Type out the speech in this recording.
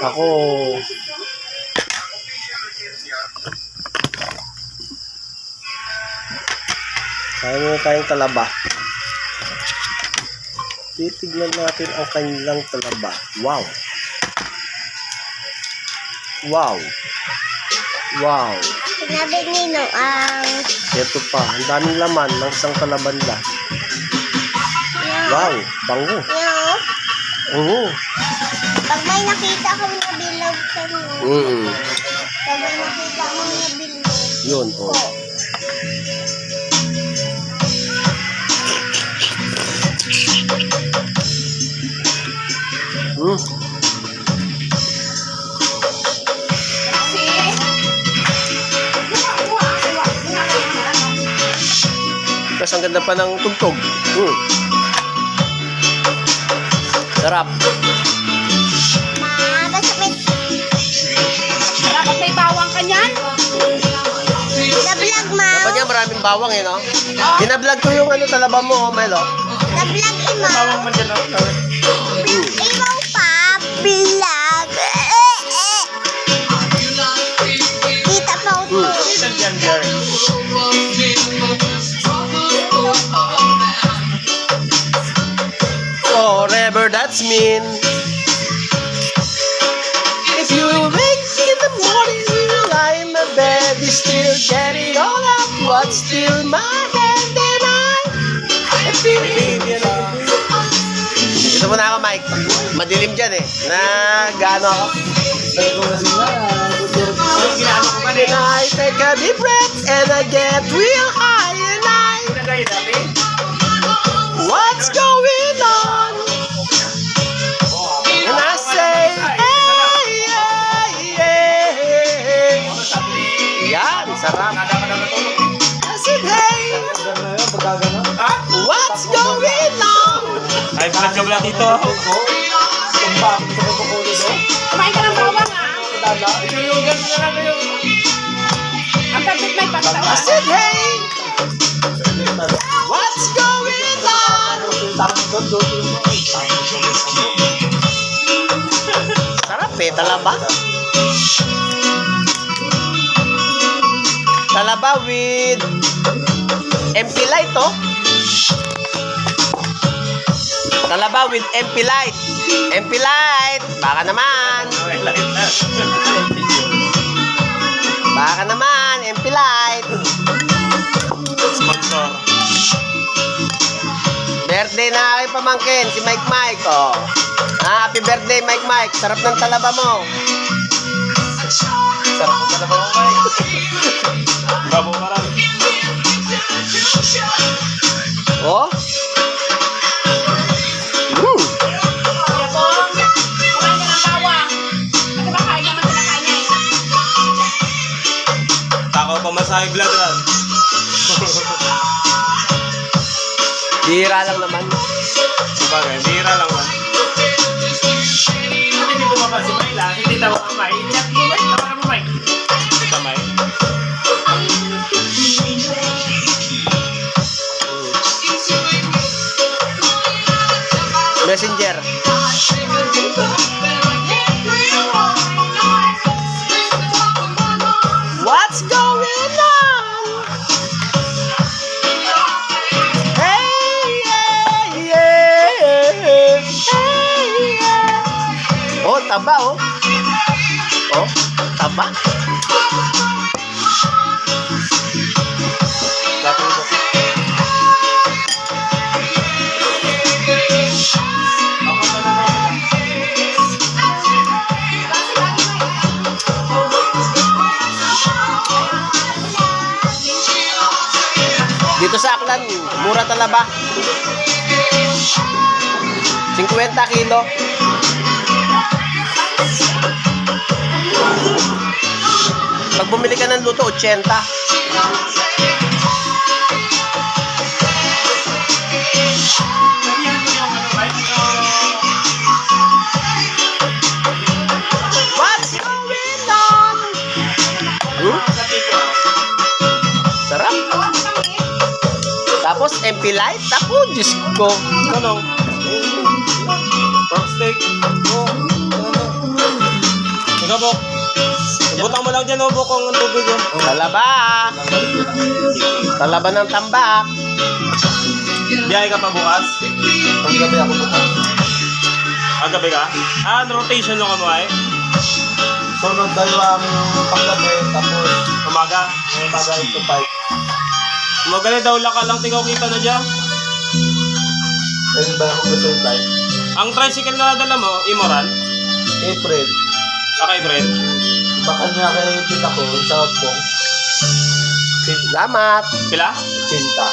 Ako, kaya mo tayong talaba. Titignan natin ang kanilang talaba. Wow! Wow! Wow! Sinabi ni Noang. Ito pa, ang daming laman ng isang talabanda. Wow! Bango! Oo! Pag may nakita kami na bilog sa pag may nakita kami na bilog. Yun, oh. Tapos ang ganda pa ng tugtog. Sarap. Masakit. Dapat may bawang ka niyan? Na-vlog, ma. Dapat niya maraming bawang eh, no? Binablog ko yung ano, talaba mo, Melo. Na-vlog, ima. Bawang man dyan, no? Imaw pa. Vlog. Kita pa ko. Forever, that's mean. If you wake in the morning, you lie in my bed, you still get it all up. What's still my hand and I feel it. Dito muna ako, Mike. Madilim dyan eh. Nag-ano ako. And I take a deep breath and I get real high and what's going on? And I say, hey, hey, hey. Yan, sarap. I said, hey, what's going on? Ay, vlog ka pala dito. Kumain ka ng bawang, ha? Ang kapit may pasta. I said, hey, what's going on? Sarap eh, talaba. Talaba with MP Light, oh. Talaba with MP Light. MP Light, baka naman. Baka naman, MP Light. Sponsor. Birthday na aking pamangkin, si Mike Mike, oh. Happy birthday, Mike Mike. Sarap ng talaba mo. Sarap ko pala ba mo, Mike? Babo marami. Oh? Kuya Bong, kumain ka ng bawang. Kasi ba kain naman sa nakain niya, eh. Takaw pa masahe vlog lang. Bihira lang naman. Sabagay, bihira lang man. Hindi bumaba si Mike lang. Hindi tawa ka, Mike. Chat mo, Mike. Tawa ka mo, Mike. Ito, Mike. Messenger. What's going on? Hey, yeah, yeah, hey, yeah. Oh, taba, oh. Oh, taba. Dito sa Aklan, mura talaba. 50 kilo. Pag bumili ka ng luto, 80. What's going on? Sarap. Tapos MP Light. Ako, Diyos ko. Ano? Pork steak. Bok. Butang mo lang dyan, Bok, kung ang tubig yun. Talaba. Talaba ng tambak. Biyahe ka pa bukas? Ang gabi ako bukas. Gabi ka? Rotation lang ka mo ay? Sunod dalawang panggabi, tapos Umaga? umaga 8 to 5. Magaling daw laka lang tingaw kita na dyan. Pwede ba ako gusto tayo? Ang tricycle na nadala mo, Imoran? April. Okay, Fred. Baka niya kay tita ko sa Hotpong. Salamat. Pila? Cinta.